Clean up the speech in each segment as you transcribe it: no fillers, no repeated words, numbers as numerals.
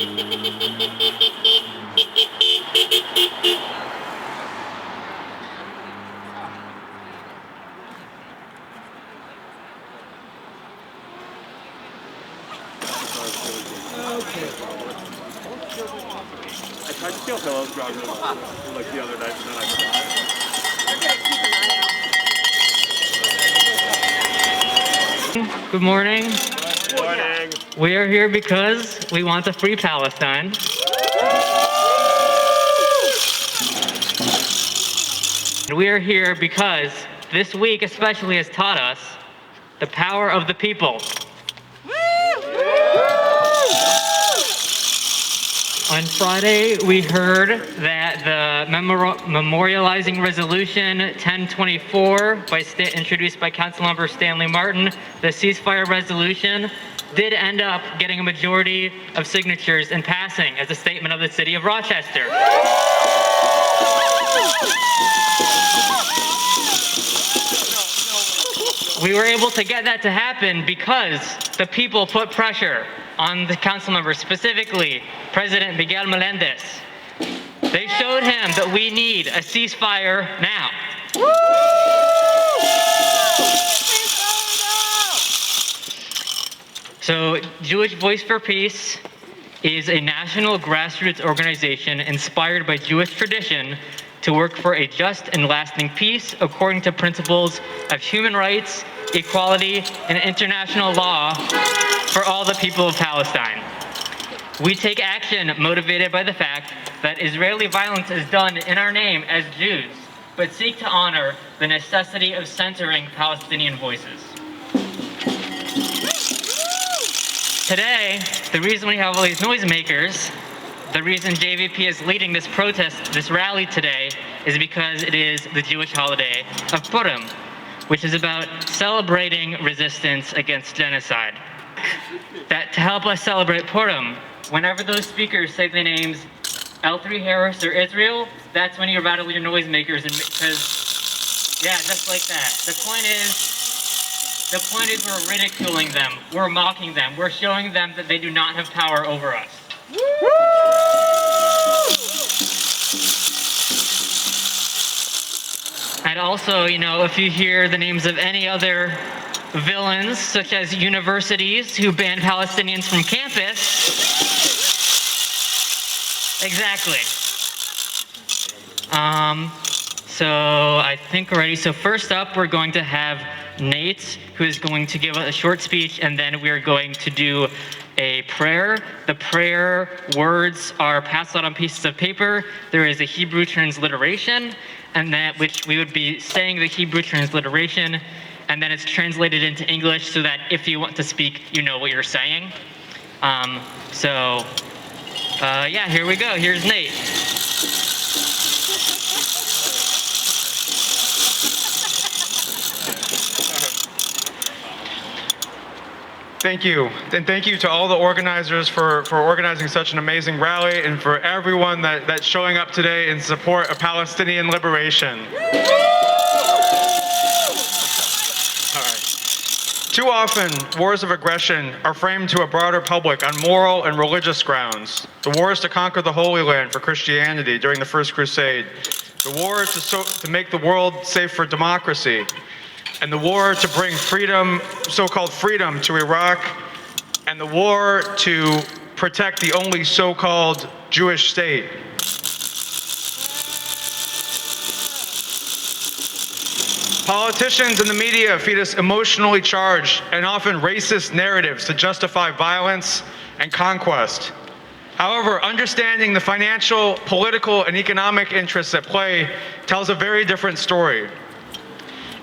I tried to steal pillows throughout like the other night, and then I forgot. Good morning. Good morning. We are here because we want to free Palestine. And we are here because this week especially has taught us the power of the people. On Friday, we heard that the memorializing resolution 1024 introduced by Councilmember Stanley Martin, the ceasefire resolution, did end up getting a majority of signatures and passing as a statement of the city of Rochester. We were able to get that to happen because the people put pressure on the council members, specifically President Miguel Melendez. They showed him that we need a ceasefire now. So Jewish Voice for Peace is a national grassroots organization inspired by Jewish tradition to work for a just and lasting peace according to principles of human rights, equality, and international law for all the people of Palestine. We take action motivated by the fact that Israeli violence is done in our name as Jews, but seek to honor the necessity of censoring Palestinian voices. Today, the reason we have all these noisemakers, the reason JVP is leading this protest, this rally today, is because it is the Jewish holiday of Purim, which is about celebrating resistance against genocide. That to help us celebrate Purim, whenever those speakers say the names L3Harris or Israel, that's when you rattle your noisemakers, and because, yeah, just like that. The point is we're ridiculing them, we're mocking them, we're showing them that they do not have power over us. And also, you know, if you hear the names of any other villains, such as universities who ban Palestinians from campus, exactly. So I think we're ready. So first up, we're going to have Nate, who is going to give a short speech, and then we're going to do a prayer. The prayer words are passed out on pieces of paper. There is a Hebrew transliteration, and that which we would be saying the Hebrew transliteration, and then it's translated into English so that if you want to speak, you know what you're saying. Yeah, here we go. Here's Nate. Thank you, and thank you to all the organizers for organizing such an amazing rally, and for everyone that's showing up today in support of Palestinian liberation. All right. Too often, wars of aggression are framed to a broader public on moral and religious grounds. The wars to conquer the Holy Land for Christianity during the First Crusade, the war to make the world safe for democracy, and the war to bring freedom, so-called freedom, to Iraq, and the war to protect the only so-called Jewish state. Politicians and the media feed us emotionally charged and often racist narratives to justify violence and conquest. However, understanding the financial, political, and economic interests at play tells a very different story.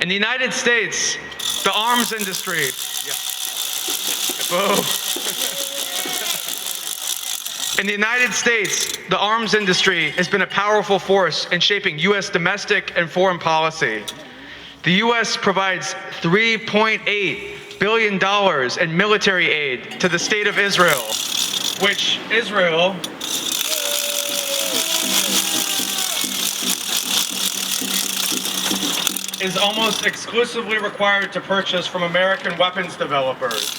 In the United States, the arms industry, In the United States, the arms industry has been a powerful force in shaping U.S. domestic and foreign policy. The U.S. provides $3.8 billion in military aid to the state of Israel, which Israel is almost exclusively required to purchase from American weapons developers.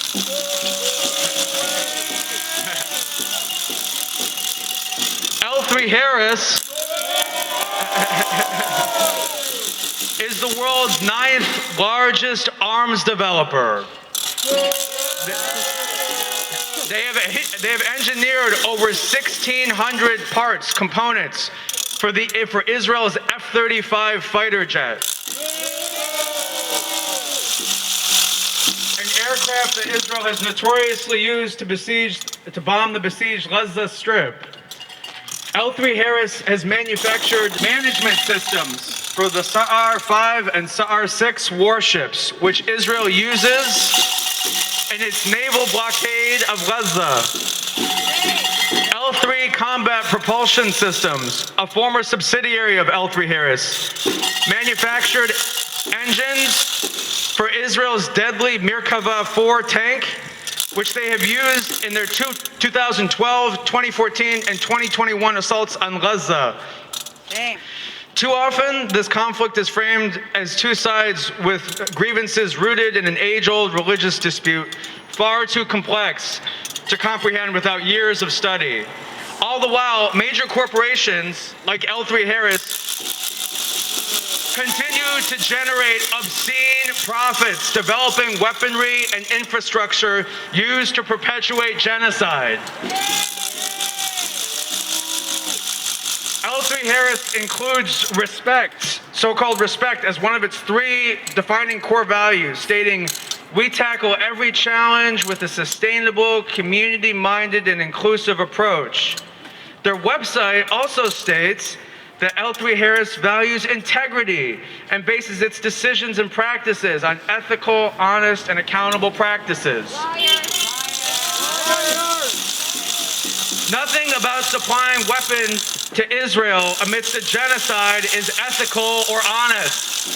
L3Harris is the world's 9th largest arms developer. They have engineered over 1,600 parts, components for Israel's F-35 fighter jet. An aircraft that Israel has notoriously used to bomb the besieged Gaza Strip. L3Harris has manufactured management systems for the Sa'ar 5 and Sa'ar 6 warships, which Israel uses in its naval blockade of Gaza. L3 Combat Propulsion Systems, a former subsidiary of L3Harris, manufactured engines for Israel's deadly Merkava 4 tank, which they have used in their 2012, 2014, and 2021 assaults on Gaza. Dang. Too often, this conflict is framed as two sides with grievances rooted in an age-old religious dispute, far too complex to comprehend without years of study. All the while, major corporations like L3Harris continue to generate obscene profits, developing weaponry and infrastructure used to perpetuate genocide. L3Harris includes respect, so-called respect, as one of its 3 defining core values, stating, "We tackle every challenge with a sustainable, community-minded, and inclusive approach." Their website also states that L3Harris values integrity and bases its decisions and practices on ethical, honest, and accountable practices. Nothing about supplying weapons to Israel amidst a genocide is ethical or honest.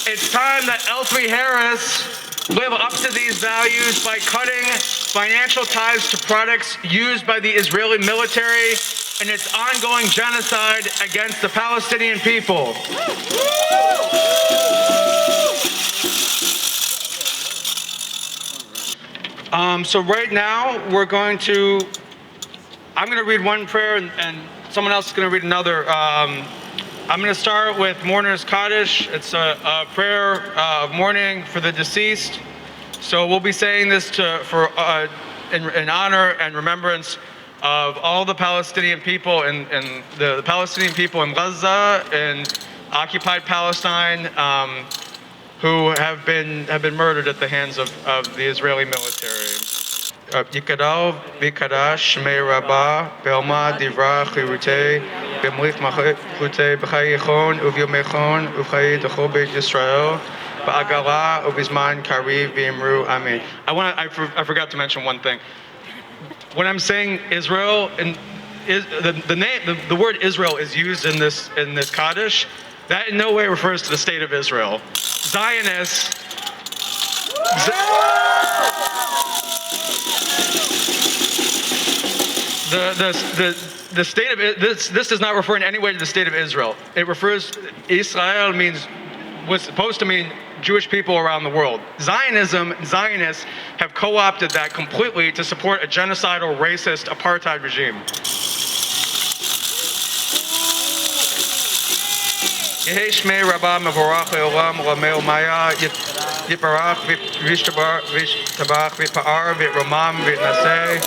It's time that L3Harris live up to these values by cutting financial ties to products used by the Israeli military in its ongoing genocide against the Palestinian people. So right now, I'm going to read one prayer and someone else is going to read another. I'm going to start with Mourner's Kaddish. It's a prayer of mourning for the deceased. So we'll be saying this in honor and remembrance of all the Palestinian people and the Palestinian people in Gaza and occupied Palestine who have been murdered at the hands of the Israeli military. Yikadal v'kadash shmei rabba be'alma divra chirutei b'mlich machutei b'chayichon uvyomechon uv'chayi d'chol beit Yisrael ba'agala uv'zman kariv v'imru amen. I forgot to mention one thing. When I'm saying Israel, and the word Israel is used in this Kaddish, that in no way refers to the state of Israel. Zionists. The state of this does not refer in any way to the state of Israel. It refers. Israel was supposed to mean Jewish people around the world. Zionists have co-opted that completely to support a genocidal, racist apartheid regime. Yehi shmei rabba mevorach le'olam lamei umaya yiparach v'tabach v'pa'ar v'romam v'naseh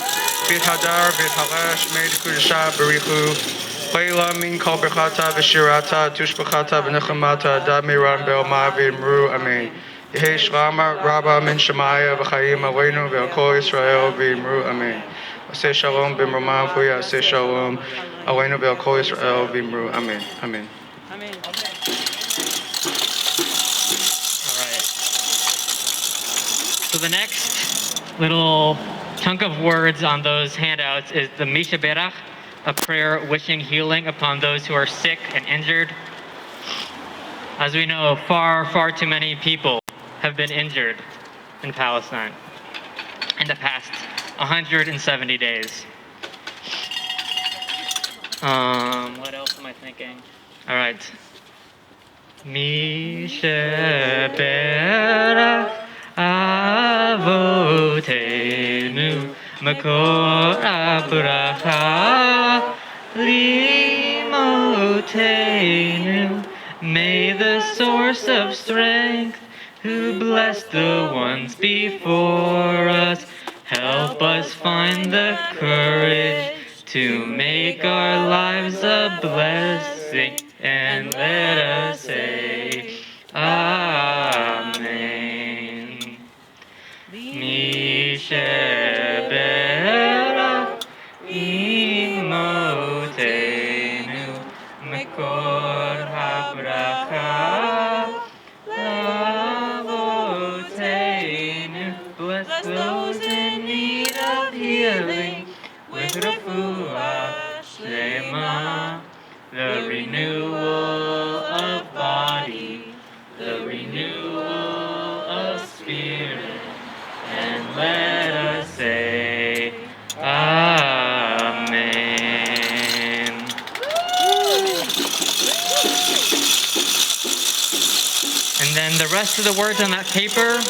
v'hadar v'halash shmei d'kudusha b'richu Leila min kol berchata v'shirata tushbachata v'nechamata dad miran be'oma v'imru amen. Yehi shlama rabba min shemaya v'chayim aleinu ve'al kol Yisrael v'imru amen. Aseh shalom b'mromam v'ya aseh shalom aleinu ve'al kol Yisrael v'imru amen. Amen. Amen. All right. So the next little chunk of words on those handouts is the Misha Berach, a prayer wishing healing upon those who are sick and injured. As we know, far too many people have been injured in Palestine in the past 170 days. What else am I thinking? All right. Misha Berach Avotenu Makor Abraha Imotenu. May the source of strength, who blessed the ones before us, help us find the courage to make our lives a blessing, and let us say, Amen. Mishebera imotenu mekor habracha lavotenu. Bless those in need of healing with refuah shlema, the renewal of body, the renewal of spirit, and let us say, Amen. And then the rest of the words on that paper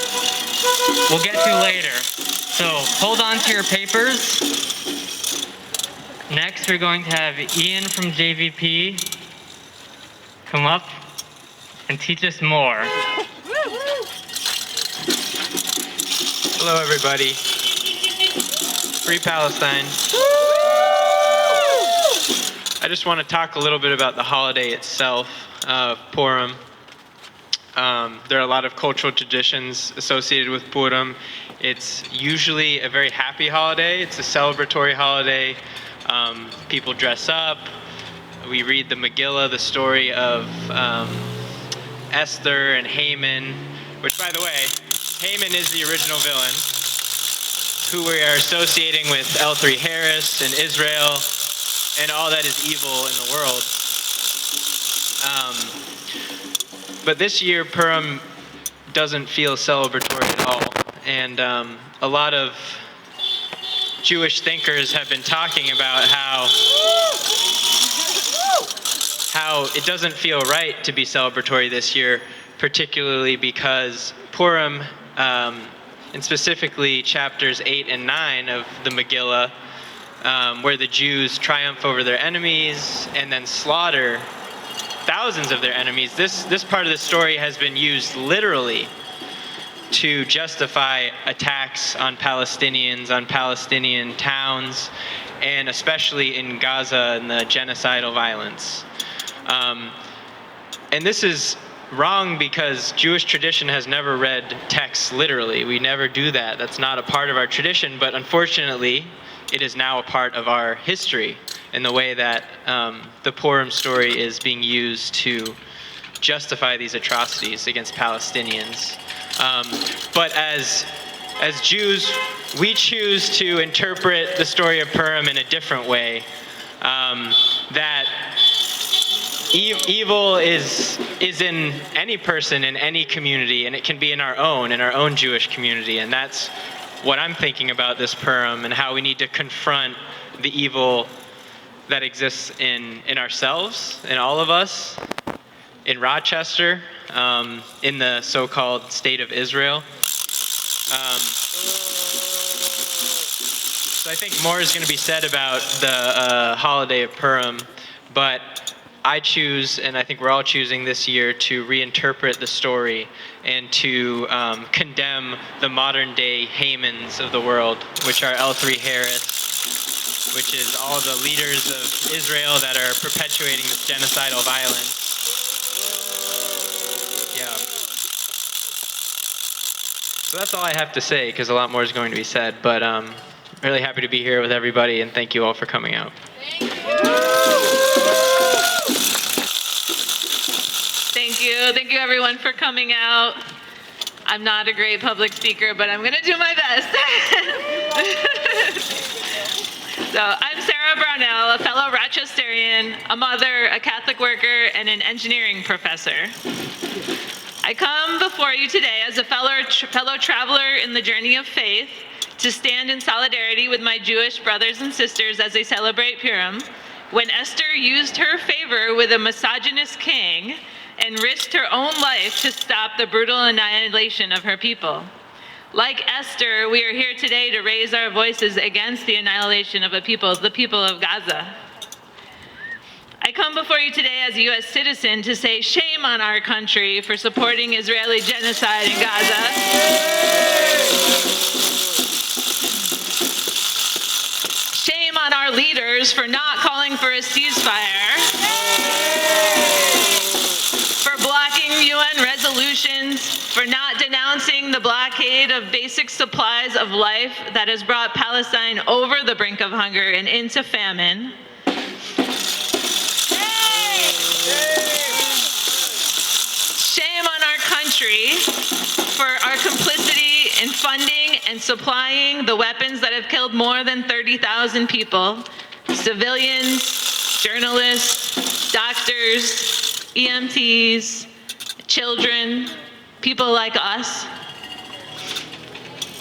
we'll get to later. So hold on to your papers. Next, we're going to have Ian from JVP come up and teach us more. Hello, everybody. Free Palestine. I just want to talk a little bit about the holiday itself, Purim. There are a lot of cultural traditions associated with Purim. It's usually a very happy holiday. It's a celebratory holiday. People dress up. We read the Megillah, the story of Esther and Haman, which, by the way, Haman is the original villain, who we are associating with L3Harris and Israel and all that is evil in the world. But this year, Purim doesn't feel celebratory at all. And a lot of Jewish thinkers have been talking about how it doesn't feel right to be celebratory this year, particularly because Purim, and specifically chapters 8 and 9 of the Megillah, where the Jews triumph over their enemies and then slaughter thousands of their enemies. This part of the story has been used literally to justify attacks on Palestinians, on Palestinian towns, and especially in Gaza and the genocidal violence. And this is wrong because Jewish tradition has never read texts literally. We never do that. That's not a part of our tradition, but unfortunately, it is now a part of our history in the way that the Purim story is being used to justify these atrocities against Palestinians. But as Jews, we choose to interpret the story of Purim in a different way. That evil is in any person, in any community, and it can be in our own Jewish community. And that's what I'm thinking about this Purim and how we need to confront the evil that exists in ourselves, in all of us, in Rochester, in the so-called state of Israel. So I think more is going to be said about the holiday of Purim, but I choose, and I think we're all choosing this year, to reinterpret the story and to condemn the modern day Hamans of the world, which are L3Harris, which is all the leaders of Israel that are perpetuating this genocidal violence. Yeah. So that's all I have to say, because a lot more is going to be said, but I'm really happy to be here with everybody, and thank you all for coming out. Thank you everyone for coming out. I'm not a great public speaker, but I'm going to do my best. So I'm Sarah Brownell, a fellow Rochesterian, a mother, a Catholic worker, and an engineering professor. I come before you today as a fellow traveler in the journey of faith to stand in solidarity with my Jewish brothers and sisters as they celebrate Purim, when Esther used her favor with a misogynist king and risked her own life to stop the brutal annihilation of her people. Like Esther, we are here today to raise our voices against the annihilation of the people of Gaza. I come before you today as a U.S. citizen to say shame on our country for supporting Israeli genocide in Gaza. Shame on our leaders for not calling for a ceasefire, for blocking UN resolutions, for not denouncing the blockade of basic supplies of life that has brought Palestine over the brink of hunger and into famine. Shame on our country for our complicity in funding and supplying the weapons that have killed more than 30,000 people, civilians, journalists, doctors, EMTs, children, people like us,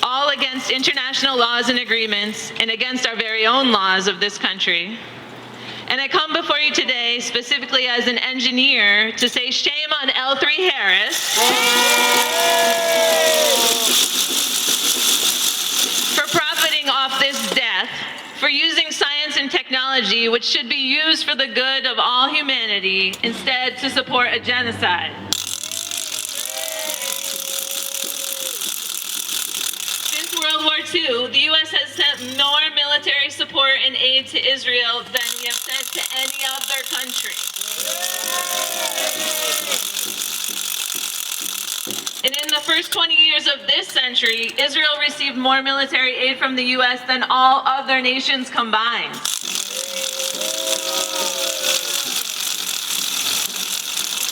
all against international laws and agreements and against our very own laws of this country. And I come before you today specifically as an engineer to say shame on L3Harris for profiting off this death, for using science and technology which should be used for the good of all humanity instead to support a genocide. Since World War II, the U.S. has sent more military support and aid to Israel than we have sent to any other country. And in the first 20 years of this century, Israel received more military aid from the U.S. than all other nations combined.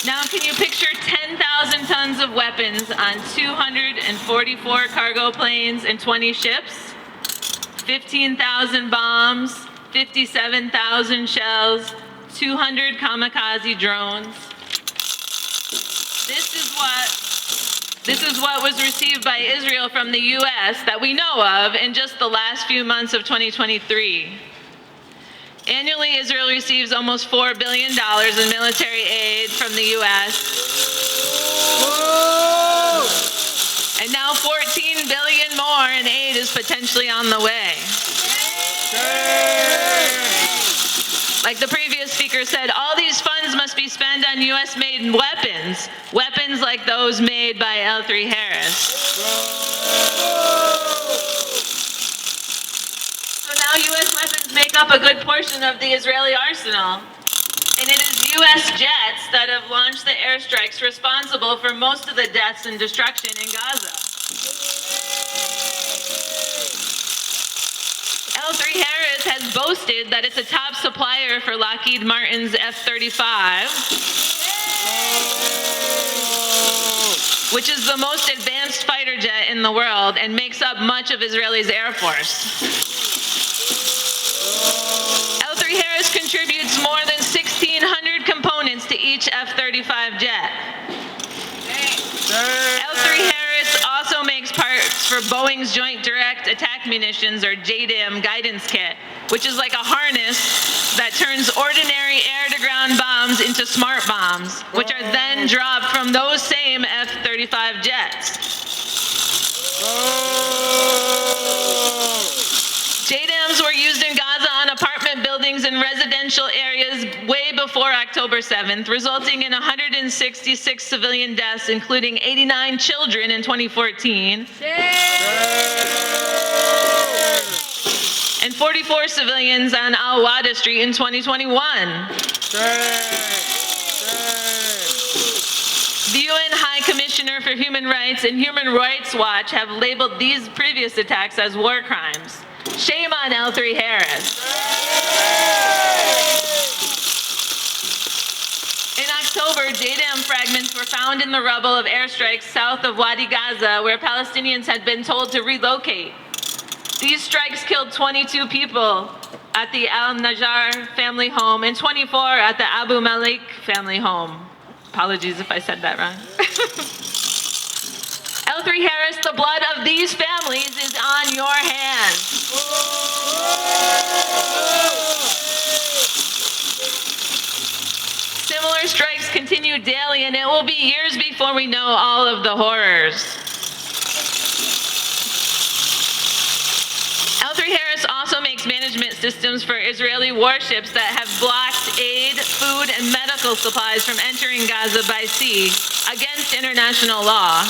Now, can you picture 10,000 tons of weapons on 244 cargo planes and 20 ships? 15,000 bombs, 57,000 shells, 200 kamikaze drones. This is what was received by Israel from the U.S. that we know of in just the last few months of 2023. Annually, Israel receives almost $4 billion in military aid from the U.S. And now $14 billion more in aid is potentially on the way. Like the previous speaker said, all these funds must be spent on U.S.-made weapons, weapons like those made by L3Harris. So now U.S. weapons make up a good portion of the Israeli arsenal. And it is U.S. jets that have launched the airstrikes responsible for most of the deaths and destruction in Gaza. L3Harris has boasted that it's a top supplier for Lockheed Martin's F-35, which is the most advanced fighter jet in the world and makes up much of Israel's Air Force. L3Harris contributes more than 1,600 components to each F-35 jet. L3Harris also makes parts for Boeing's Joint Direct Attack Munitions, or JDAM, guidance kit, which is like a harness that turns ordinary air-to-ground bombs into smart bombs, which are then dropped from those same F-35 jets. JDAMs were used in Gaza on apartment buildings and residential areas way before October 7th, resulting in 166 civilian deaths, including 89 children in 2014, and 44 civilians on Al-Wada Street in 2021. The UN High Commissioner for Human Rights and Human Rights Watch have labeled these previous attacks as war crimes. Shame on L3Harris. In October, JDAM fragments were found in the rubble of airstrikes south of Wadi Gaza, where Palestinians had been told to relocate. These strikes killed 22 people at the Al-Najjar family home and 24 at the Abu Malik family home. Apologies if I said that wrong. L3Harris, the blood of these families is on your hands. Similar strikes continue daily, and it will be years before we know all of the horrors. L3Harris also makes management systems for Israeli warships that have blocked aid, food, and medical supplies from entering Gaza by sea against international law.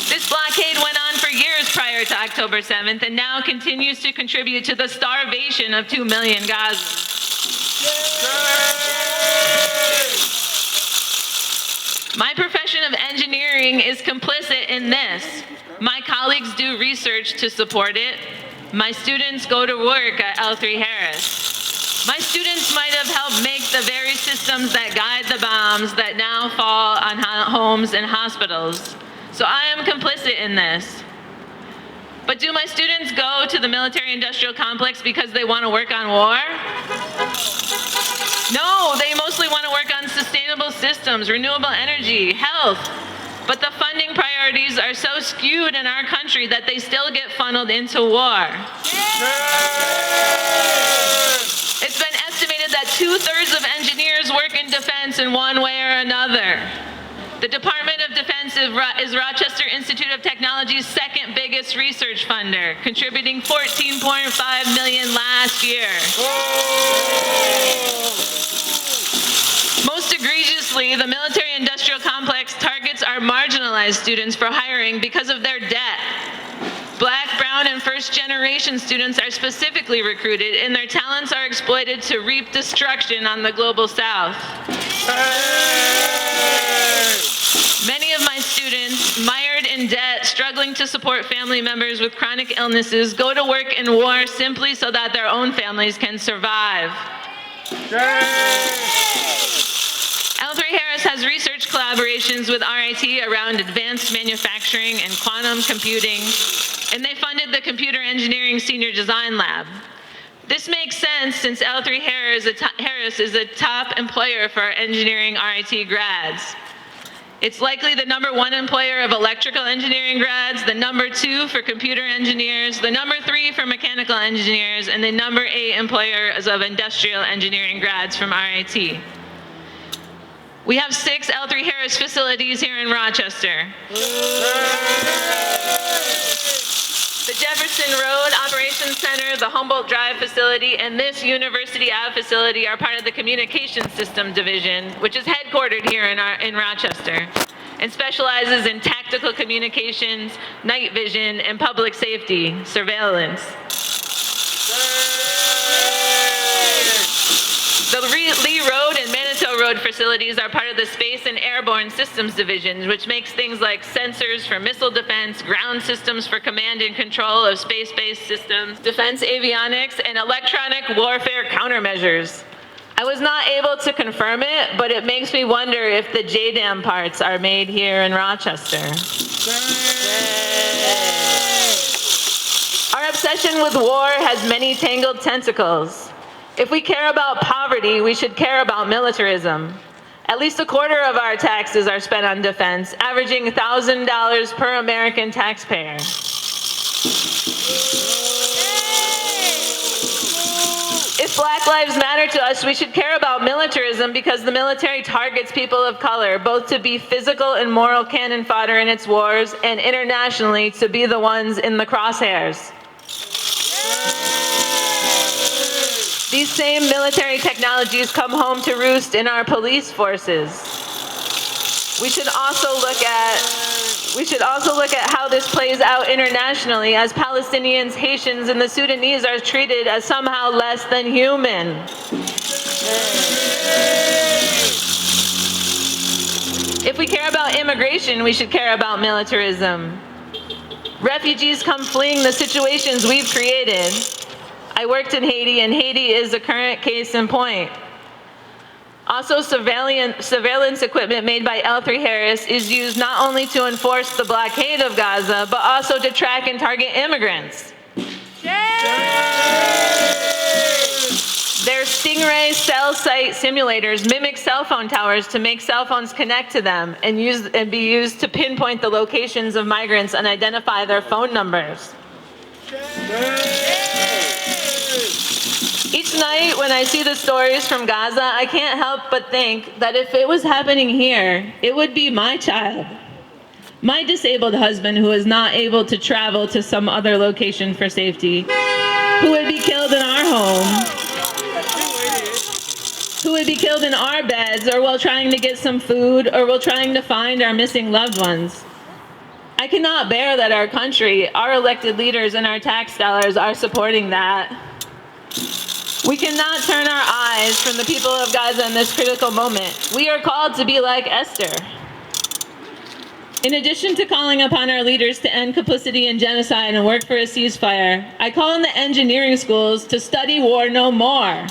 This blockade went on for years prior to October 7th and now continues to contribute to the starvation of 2 million Gazans. My profession of engineering is complicit in this. My colleagues do research to support it. My students go to work at L3Harris. My students might have helped make the very systems that guide the bombs that now fall on homes and hospitals. So I am complicit in this. But do my students go to the military-industrial complex because they want to work on war? No, they mostly want to work on sustainable systems, renewable energy, health. But the funding priorities are so skewed in our country that they still get funneled into war. It's been estimated that 2/3 of engineers work in defense in one way or another. The Department of Defense is Rochester Institute of Technology's second biggest research funder, contributing $14.5 million last year. Most egregiously, the military-industrial complex targets our marginalized students for hiring because of their debt. Black, brown, and first-generation students are specifically recruited, and their talents are exploited to reap destruction on the global south. Many of my students, mired in debt, struggling to support family members with chronic illnesses, go to work in war simply so that their own families can survive. L3Harris has research collaborations with RIT around advanced manufacturing and quantum computing, and they funded the Computer Engineering Senior Design Lab. This makes sense since L3Harris is a top employer for engineering RIT grads. It's likely the #1 employer of electrical engineering grads, the #2 for computer engineers, the #3 for mechanical engineers, and the #8 employers of industrial engineering grads from RIT. We have 6 L3Harris facilities here in Rochester. The Jefferson Road Operations Center, the Humboldt Drive facility, and this University Ave facility are part of the Communications System Division, which is headquartered here in Rochester, and specializes in tactical communications, night vision, and public safety surveillance. The Lee Road and Manitou Road facilities are part of the Space and Airborne Systems Division, which makes things like sensors for missile defense, ground systems for command and control of space-based systems, defense avionics, and electronic warfare countermeasures. I was not able to confirm it, but it makes me wonder if the JDAM parts are made here in Rochester. Our obsession with war has many tangled tentacles. If we care about poverty, we should care about militarism. At least 1/4 of our taxes are spent on defense, averaging $1,000 per American taxpayer. If Black Lives Matter to us, we should care about militarism because the military targets people of color, both to be physical and moral cannon fodder in its wars, and internationally to be the ones in the crosshairs. These same military technologies come home to roost in our police forces. We should also look at how this plays out internationally, as Palestinians, Haitians, and the Sudanese are treated as somehow less than human. If we care about immigration, we should care about militarism. Refugees come fleeing the situations we've created. I worked in Haiti, and Haiti is a current case in point. Also, surveillance equipment made by L3Harris is used not only to enforce the blockade of Gaza, but also to track and target immigrants. Their Stingray cell site simulators mimic cell phone towers to make cell phones connect to them and be used to pinpoint the locations of migrants and identify their phone numbers. Each night when I see the stories from Gaza, I can't help but think that if it was happening here, it would be my child. My disabled husband who is not able to travel to some other location for safety, who would be killed in our home. would be killed in our beds or while trying to get some food or while trying to find our missing loved ones. I cannot bear that our country, our elected leaders, and our tax dollars are supporting that. We cannot turn our eyes from the people of Gaza in this critical moment. We are called to be like Esther. In addition to calling upon our leaders to end complicity in genocide and work for a ceasefire, I call on the engineering schools to study war no more.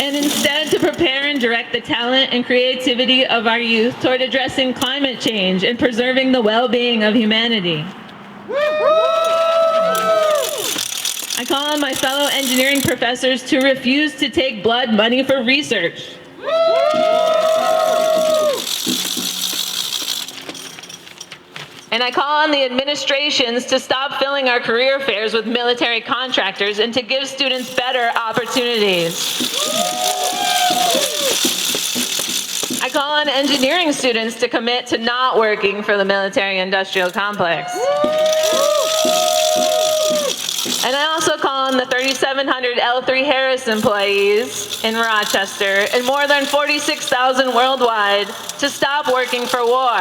And instead to prepare and direct the talent and creativity of our youth toward addressing climate change and preserving the well-being of humanity. I call on my fellow engineering professors to refuse to take blood money for research. And I call on the administrations to stop filling our career fairs with military contractors and to give students better opportunities. I call on engineering students to commit to not working for the military-industrial complex. And I also call on the 3,700 L3Harris employees in Rochester and more than 46,000 worldwide to stop working for war.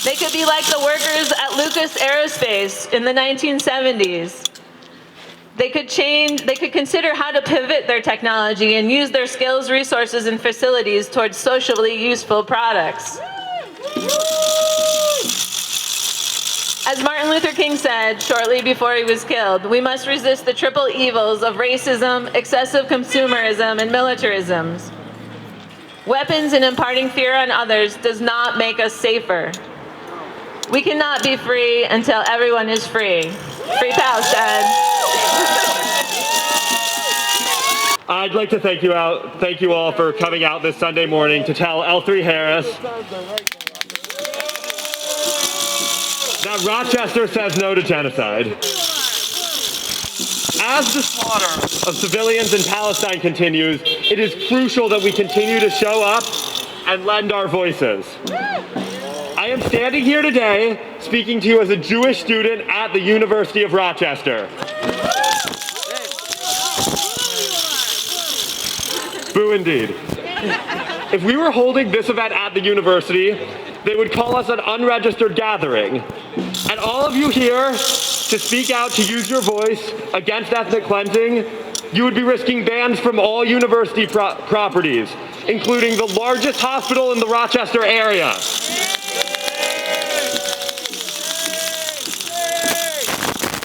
They could be like the workers at Lucas Aerospace in the 1970s. They could consider how to pivot their technology and use their skills, resources, and facilities towards socially useful products. As Martin Luther King said shortly before he was killed, we must resist the triple evils of racism, excessive consumerism, and militarism. Weapons and imparting fear on others does not make us safer. We cannot be free until everyone is free. Free Palestine. I'd like to thank you all for coming out this Sunday morning to tell L3Harris that Rochester says no to genocide. As the slaughter of civilians in Palestine continues, it is crucial that we continue to show up and lend our voices. I am standing here today speaking to you as a Jewish student at the University of Rochester. Boo indeed. If we were holding this event at the university, they would call us an unregistered gathering. And all of you here to speak out, to use your voice against ethnic cleansing, you would be risking bans from all university properties, including the largest hospital in the Rochester area.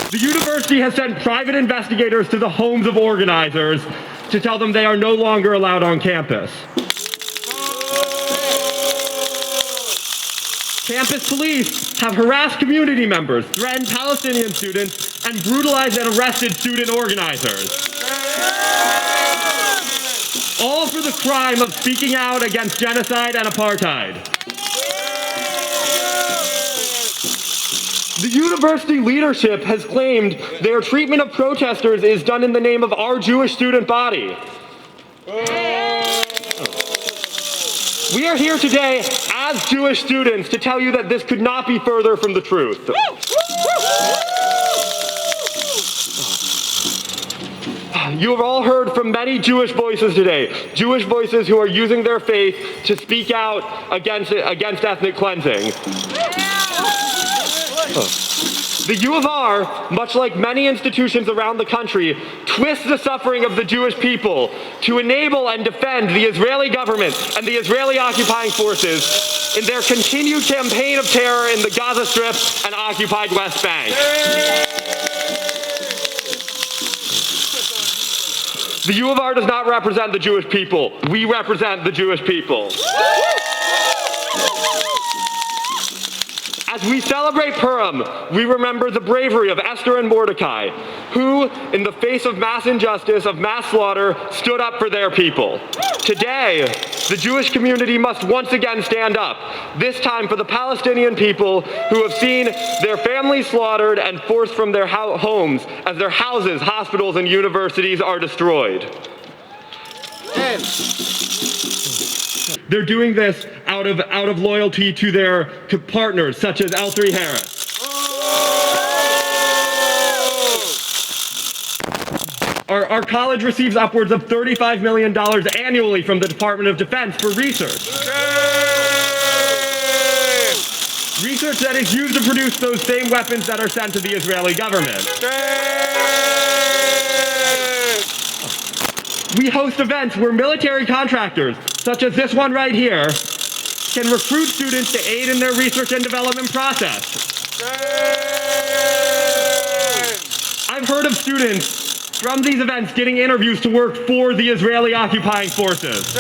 The university has sent private investigators to the homes of organizers to tell them they are no longer allowed on campus. Campus police have harassed community members, threatened Palestinian students, and brutalized and arrested student organizers. All for the crime of speaking out against genocide and apartheid. The university leadership has claimed their treatment of protesters is done in the name of our Jewish student body. We are here today as Jewish students to tell you that this could not be further from the truth. You have all heard from many Jewish voices today, Jewish voices who are using their faith to speak out against ethnic cleansing. The U of R, much like many institutions around the country, twists the suffering of the Jewish people to enable and defend the Israeli government and the Israeli occupying forces in their continued campaign of terror in the Gaza Strip and occupied West Bank. The U of R does not represent the Jewish people. We represent the Jewish people. As we celebrate Purim, we remember the bravery of Esther and Mordecai, who, in the face of mass injustice, of mass slaughter, stood up for their people. Today, the Jewish community must once again stand up, this time for the Palestinian people who have seen their families slaughtered and forced from their homes as their houses, hospitals, and universities are destroyed. They're doing this out of loyalty to their partners, such as L3Harris. Our college receives upwards of $35 million annually from the Department of Defense for research. Research that is used to produce those same weapons that are sent to the Israeli government. We host events where military contractors, such as this one right here, can recruit students to aid in their research and development process. I've heard of students from these events getting interviews to work for the Israeli occupying forces.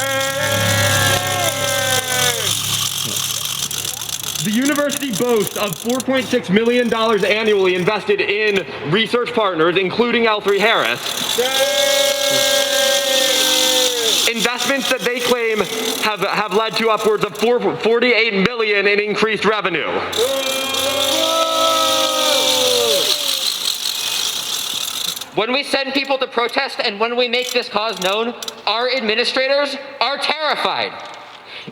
The university boasts of $4.6 million annually invested in research partners, including L3Harris. Investments that they claim have led to upwards of $48 million in increased revenue. When we send people to protest and when we make this cause known, our administrators are terrified.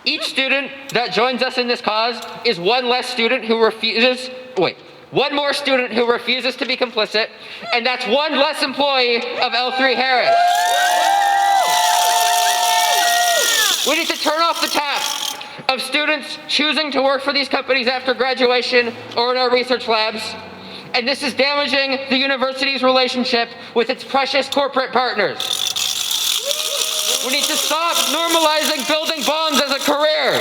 Each student that joins us in this cause is one more student who refuses to be complicit, and that's one less employee of L3Harris. We need to turn off the tap of students choosing to work for these companies after graduation or in our research labs. And this is damaging the university's relationship with its precious corporate partners. We need to stop normalizing building bonds as a career.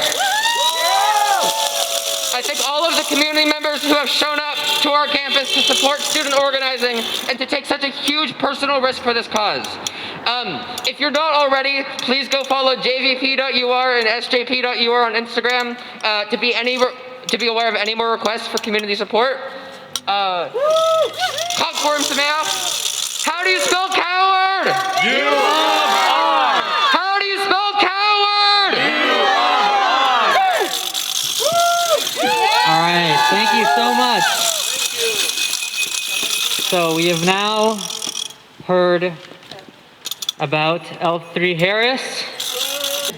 I thank all of the community members who have shown up to our campus to support student organizing and to take such a huge personal risk for this cause. If you're not already, please go follow jvp.ur and sjp.ur on Instagram to be aware of any more requests for community support. Purim Sameach. How do you spell coward? U-of-R. How do you spell coward? U-of-R. All right, thank you so much. So we have now heard about L3Harris.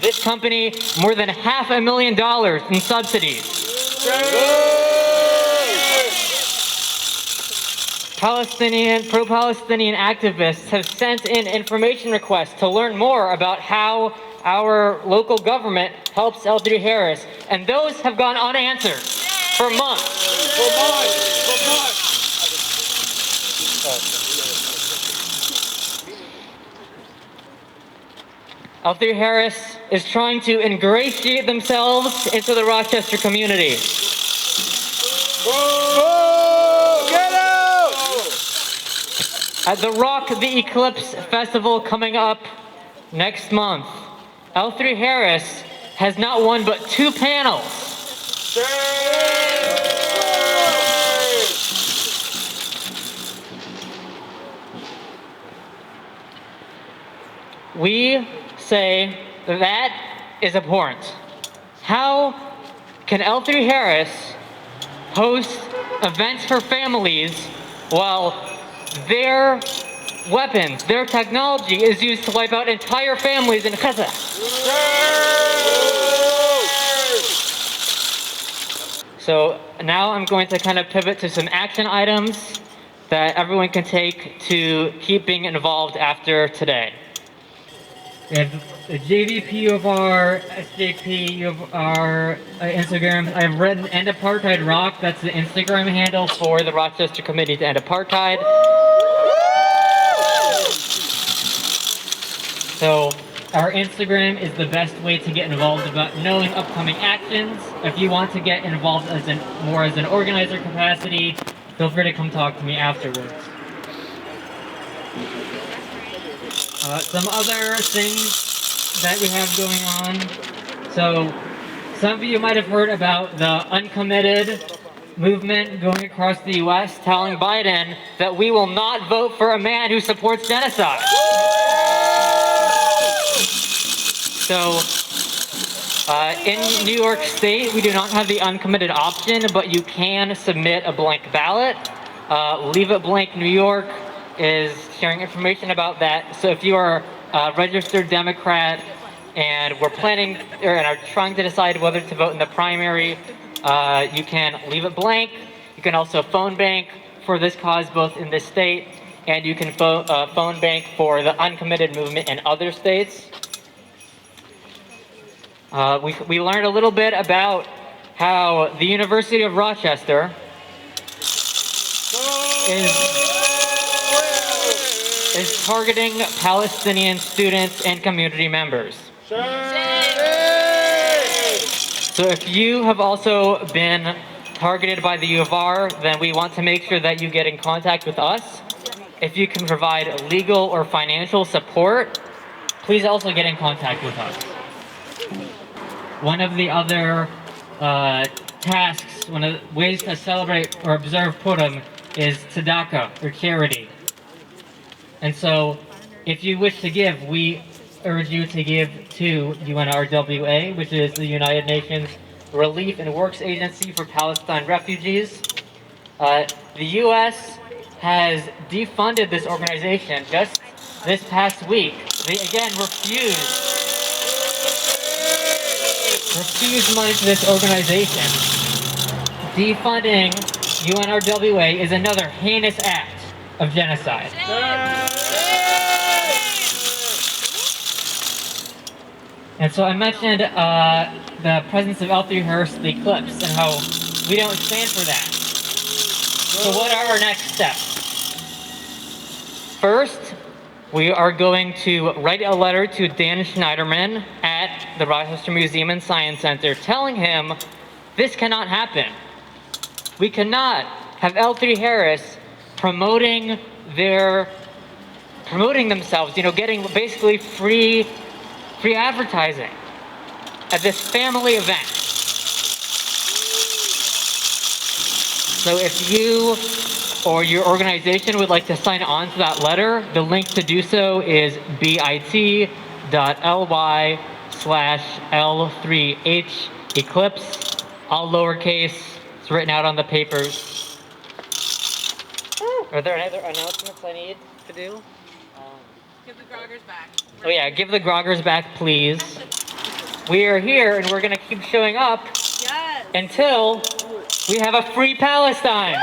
This company, more than $500,000 in subsidies. Pro-Palestinian activists have sent in information requests to learn more about how our local government helps L3Harris, and those have gone unanswered for months. L3Harris is trying to ingratiate themselves into the Rochester community. At the Rock the Eclipse Festival coming up next month, L3Harris has not one but 2 panels. We say that is abhorrent. How can L3Harris host events for families while their weapons, their technology is used to wipe out entire families in Gaza? So now I'm going to kind of pivot to some action items that everyone can take to keep being involved after today. We have the JVP of our SJP of our Instagram. I have written End Apartheid Rock. That's the Instagram handle for the Rochester Committee to End Apartheid. So our Instagram is the best way to get involved about knowing upcoming actions. If you want to get involved more as an organizer capacity, feel free to come talk to me afterwards. Some other things that we have going on. So some of you might have heard about the uncommitted movement going across the U.S. telling Biden that we will not vote for a man who supports genocide. So in New York State, we do not have the uncommitted option, but you can submit a blank ballot. Leave It Blank New York is sharing information about that. So if you are a registered Democrat and we're planning and are trying to decide whether to vote in the primary, you can leave it blank. You can also phone bank for this cause both in this state and you can phone bank for the uncommitted movement in other states. We learned a little bit about how the University of Rochester is targeting Palestinian students and community members. So if you have also been targeted by the U of R, then we want to make sure that you get in contact with us. If you can provide legal or financial support, please also get in contact with us. One of the other tasks, one of the ways to celebrate or observe Purim is tzedakah, or charity. And so, if you wish to give, we urge you to give to UNRWA, which is the United Nations Relief and Works Agency for Palestine Refugees. The U.S. has defunded this organization just this past week. They again refused money to this organization. Defunding UNRWA is another heinous act of genocide. And so I mentioned the presence of L3Harris, the eclipse, and how we don't stand for that. So what are our next steps? First, we are going to write a letter to Dan Schneiderman at the Rochester Museum and Science Center telling him this cannot happen. We cannot have L3Harris promoting themselves, getting basically free advertising at this family event. So if you or your organization would like to sign on to that letter, the link to do so is bit.ly/L3H eclipse, all lowercase. It's written out on the papers. Are there any other announcements I need to do? Give the groggers back. Oh yeah, give the groggers back, please. We are here and we're gonna keep showing up until we have a free Palestine.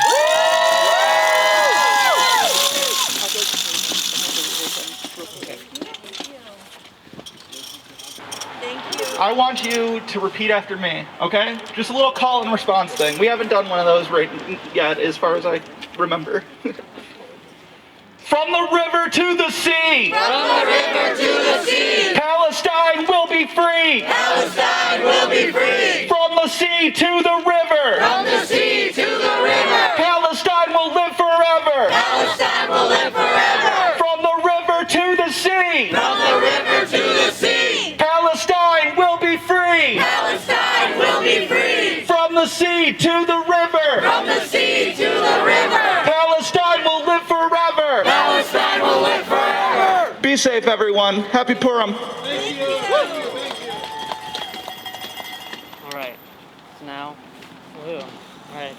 I want you to repeat after me, okay? Just a little call and response thing. We haven't done one of those yet, as far as I remember. From the river to the sea! From the river to the sea! Palestine will be free! Palestine will be free! From the sea to the river! From the sea to the river! Palestine will live forever! Palestine will live forever! From the river to the sea! From the river to the sea! Palestine will be free! Palestine will be free! From the sea to the river! From the sea to the river! Palestine will live forever! Palestine will live forever! Be safe, everyone. Happy Purim. Thank you. All right. So now, all right.